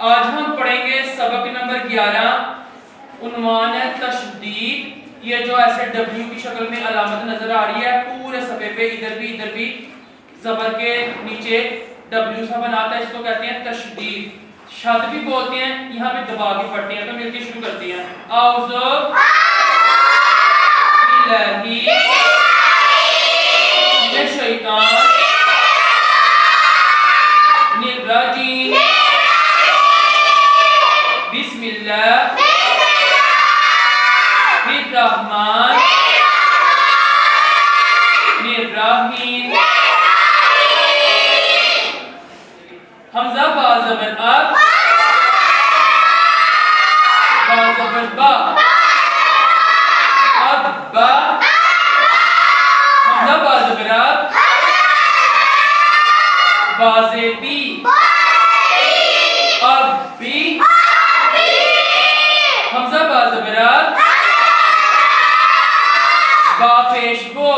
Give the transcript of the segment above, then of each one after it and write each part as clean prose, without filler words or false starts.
आज हम पढ़ेंगे सबक नंबर 11। उन्वान है तशदीद। ये जो ऐसे डब्ल्यू की शक्ल में अलामत नजर आ रही है पूरे सफ़े पे, इधर भी ज़बर के नीचे डब्ल्यू सा बनाता है, इसको कहते हैं तशदीद। शद भी बोलते हैं, यहाँ पे दबा के पढ़ते हैं। तो मिलके शुरू करते हैं। औज़ु बिल्लाहि मिनश शैतानिर रजीम। बिस्मिल्लाहिर्रहमानिर्रहीम। हमजा बा ज़बर अब, बा ज़बर बा, अब बा। हमजा बा ज़बर अब, बा से बी, अब बी। हमजा बा ज़बर अब, बा पेश बो,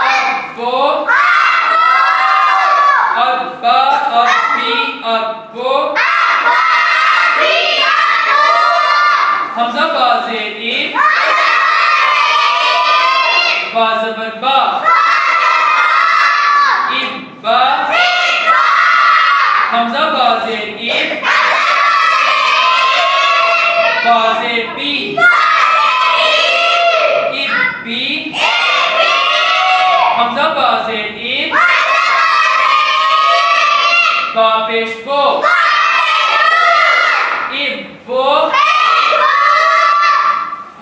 अब बो। अब बा, अब बी, अब बो। हमजा बा से ईब, बा ज़बर बा, ईब बा। हमजा बा से ईब, बा से बी, ईब बी। हमजा बा से ईब, बा पेश बो, ईब बो।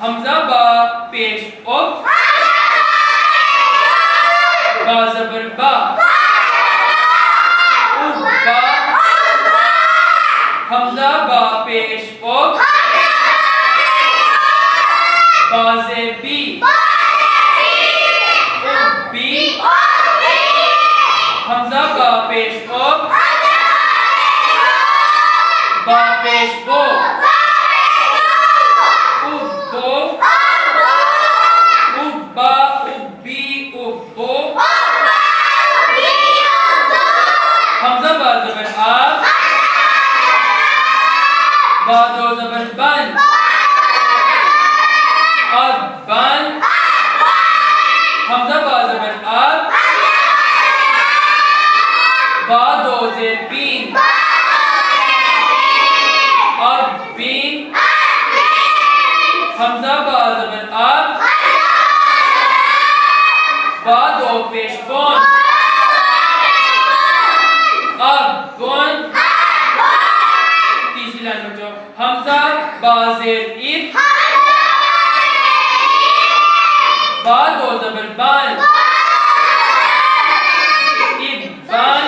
हमजा बा पेश उब, बा ज़बर बा, उब बा। हमजा बा पेश उब, बा से बी, उब बी। हमजा बा पेश उब, बा पेश बो, उब बो। उब बा, उब बी, उब बो। हमजा बा ज़बर आ, बा दो ज़बर बन, अब बन। हमजा बा ज़बर अब, बा दो से बीन, अब बीन। हमजा बा ज़बर अब, बा दो पेश बोन, अब बोन। तीसरी लाइन में जो हमजा बा ज़ेर इब, बा दो ज़बर बान, इब बान।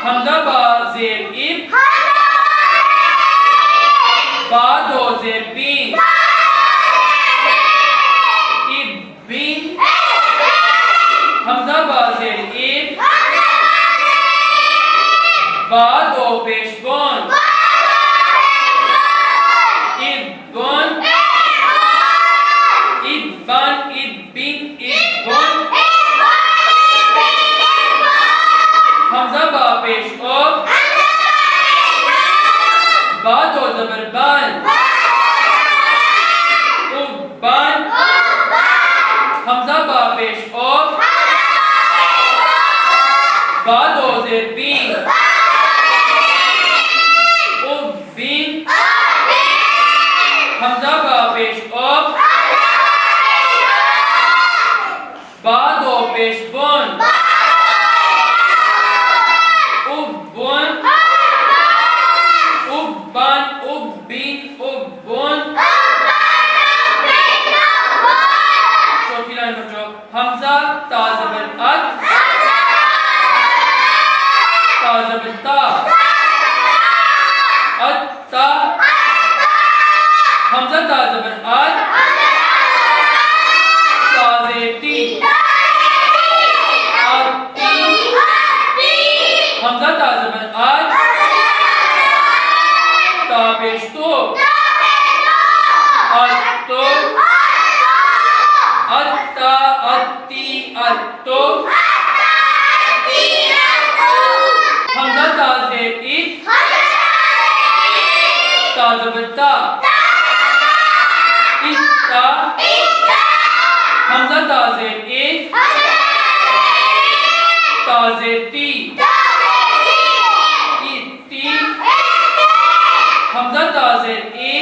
हमजा बा ज़ेर इब, बा दो ज़ेर बीन, इब बीन। हमजा बा ज़ेर इब, बा दो पेश बोन, इब बोन। इब बान, इब बीन, इब बोन। हमजा बा पेश उब, बा दो ज़बर बान, उब बान। हमजा बा पेश उब, बा दो ज़ेर बीन, उब बीन। हमजा बा पेश उब, बा दो पेश बोन, उब बोन। उब बान, उब बीन, उब बोन। चौथी लाइन में जो हमजा ता ज़बर अत, ता ज़बर ता, अत्ता। हमजा ता ज़बर अत, ता ज़े ती, अत्ती। हमजा ता ज़बर अत, ता पेश तो, अत्तो। अत्ता, अत्ती, अत्तो। हमजा इत्ती हमजा ताज़ेर ई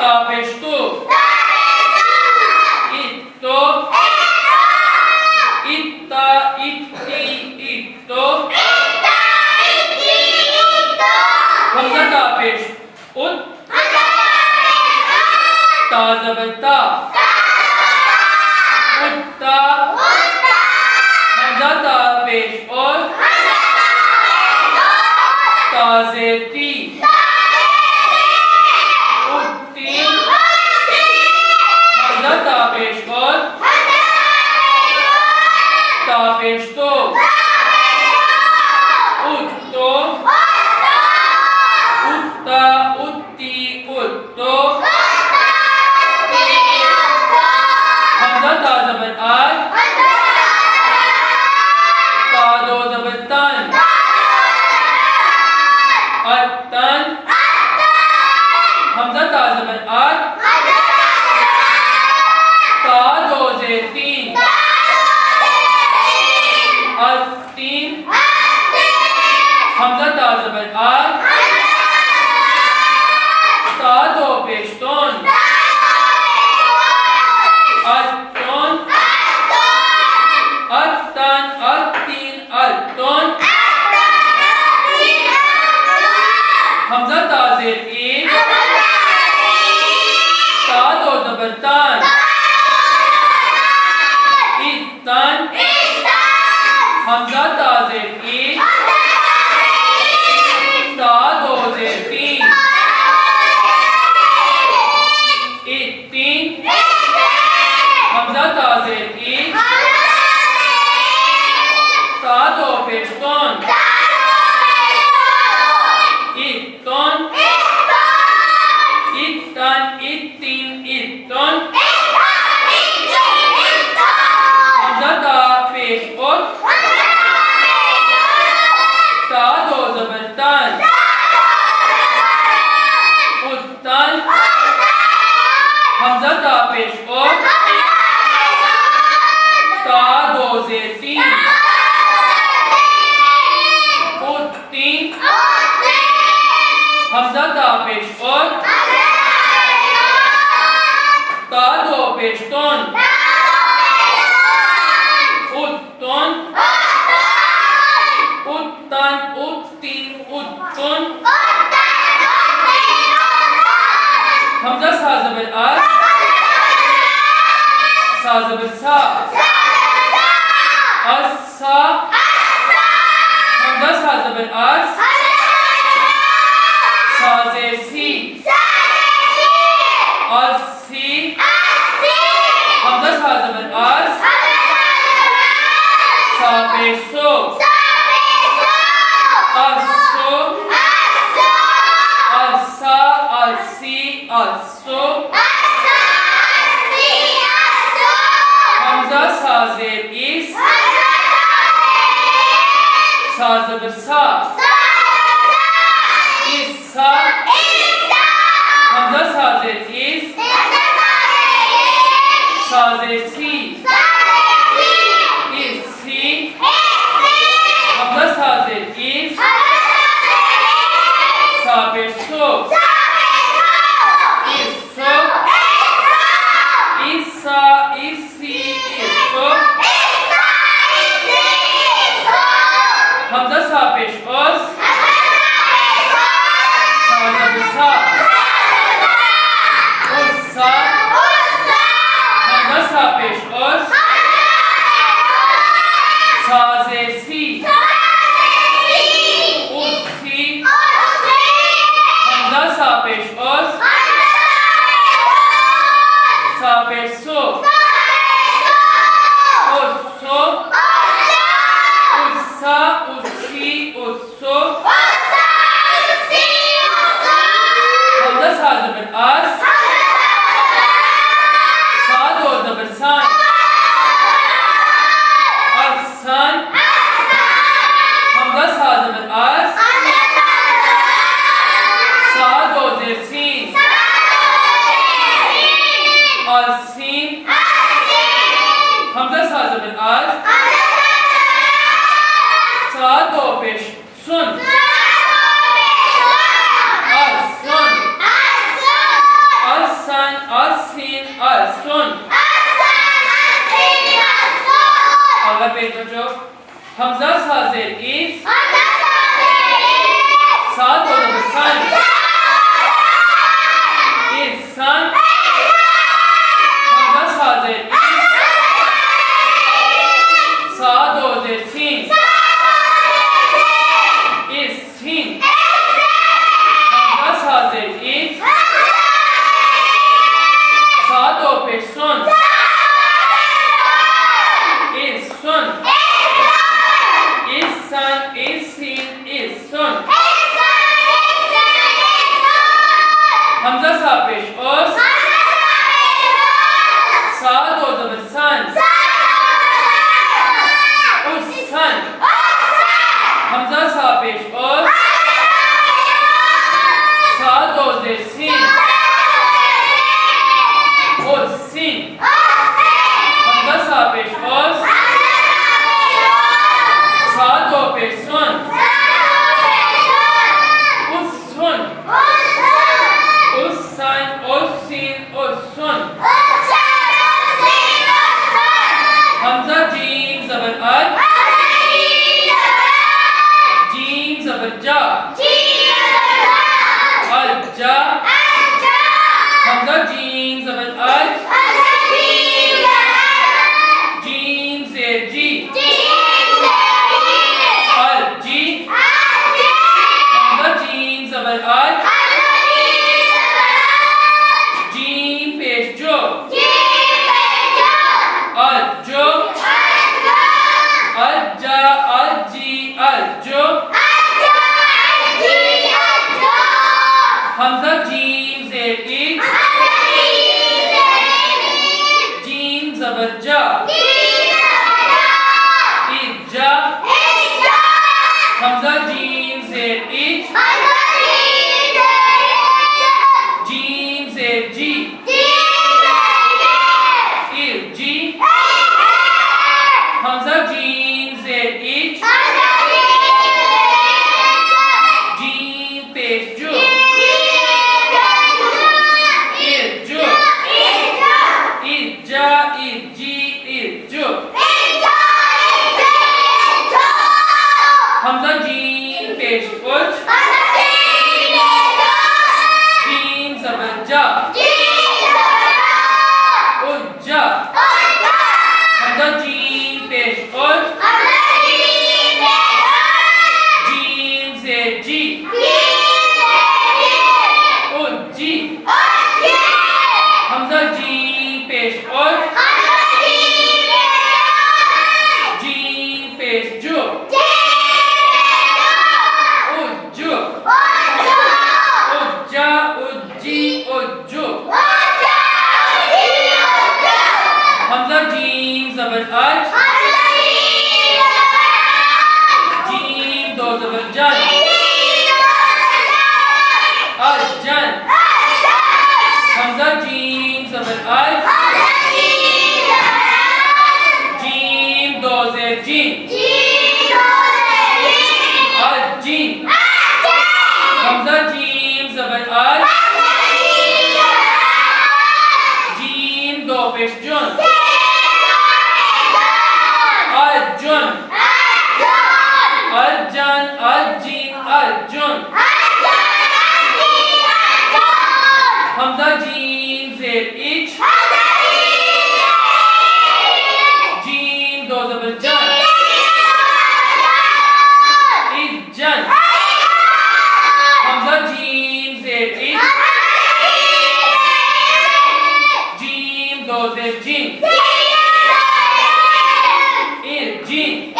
तापेश्तो इत्तो इत्ता इत्ती इत्तो हमजा तापेश उत ताज़बता उत्ता हमजा तापेश और ताज़ेती उत्ती हमजा तापेश और तापेश्तो उत्तो उत्ता उत्ती उत्तो हमजा ताज़बर आय तादो ज़बरतन अत्तन हमजा ताज़बर आय तादो ज़ेतीन अत्तीन हमजा ताज़बर आय तादो पेश्तोन अत्तोन अत्तन अत्तीन अत्तोन हमजा ताज़ेर ई तादो ज़बरतन इत्तन हमजा ताज़ेर ई तादो ज़ेतीन इत्तीन हमजा ताज़ेर ई तादो पेश्तोन इत्तोन इत्तन इत्तीन इत्तोन हमजा तापेश और तादो ज़बरतन उत्तन हमजा तापेश और तादो ज़ेतीन उत्तीन हमजा तापेश और तादो पेश्तोन उत्तोन उत्तन उत्तीन उत्तोन हमजा सा ज़बर आस सा ज़बर सा अस्सा हमजा सा ज़बर आस साज़ेसी अस्सी हमजा सा ज़बर आस सापेशो अस्सो अस्सा अस्सी अस्सो हमजा साज़ेर इस सा ज़बर सा इस्सा हमजा साज़ेर इस साज़ेसी इस्सी हमजा साज़ेर इस सापेशो इस्सो इस्सा इस्सी इस्सो हमजा सापेश ओस सा ज़बर सा उस्सा हमजा सापेश ओस साज़ेसी उस्सी हमजा सापेश ओस सापेशो उस्सो उस्सा उस्सी उस्सो हमजा सा ज़बर आस सादो ज़बर सान अस्सान हमजा सा ज़बर आस सादो ज़ेसीन अस्सीन हमजा सा ज़बर आस हमजा साजिर इज सात हो जबर सन इज सन हमजा साजिर इज सात हो जबर सीन इज सीन हमजा साजिर इज सात हो पे sun is sun is sun is seen is sun हमजा सा पेश ओस सा दो जबर सन उस सन हमजा सा पेश ओस सा दो जबर सीन उस सीन हमजा सा पेश ओस सात पे सुन उस सुन उस सन उस सीन उस सुन हमजा जीम जबर अज जीम जबर जा अल जा हमजा जीम जबर अज जीम से जी आज जीम पेश जो अज जा अजी अजो हमजा जीम से इज जीम जबर जा इजा हमजा जीम से इज जीम से जी जी हमजा जीम से इज जीम पेश जो इजो इजा इजी इजो हमजा जीम पेश उज जीम जबर जा उज्जा हमजा जीम पेश उज जीम से जी उज्जी हमजा जीम पेश उज जीम पेश जो उज्जो उज्जा उज्जी उज्जो हमजा जीम जबर अज जीम दो जबर जन अजन हमजा जीम जबर अज जीम दो से जीन अजीन हमजा जीम जबर अज जीम दो पेश जुन अर्जुन अर्जन अर्जीन अर्जुन हमजा जीम से इज जीम दो जबर जन इज्जन हमजा जीम से इज जीम दो से जीन इज्जीन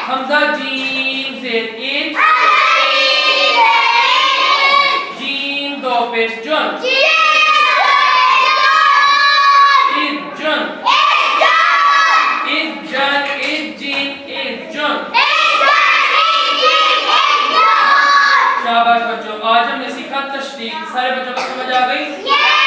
हमजा जीम से इज जीम दो पेश जुन इज्जुन इज्जन इज्जीन इज्जुन शाबाश बच्चों, आज हमने सीखा तशदीद। सारे बच्चों को समझ आ गई?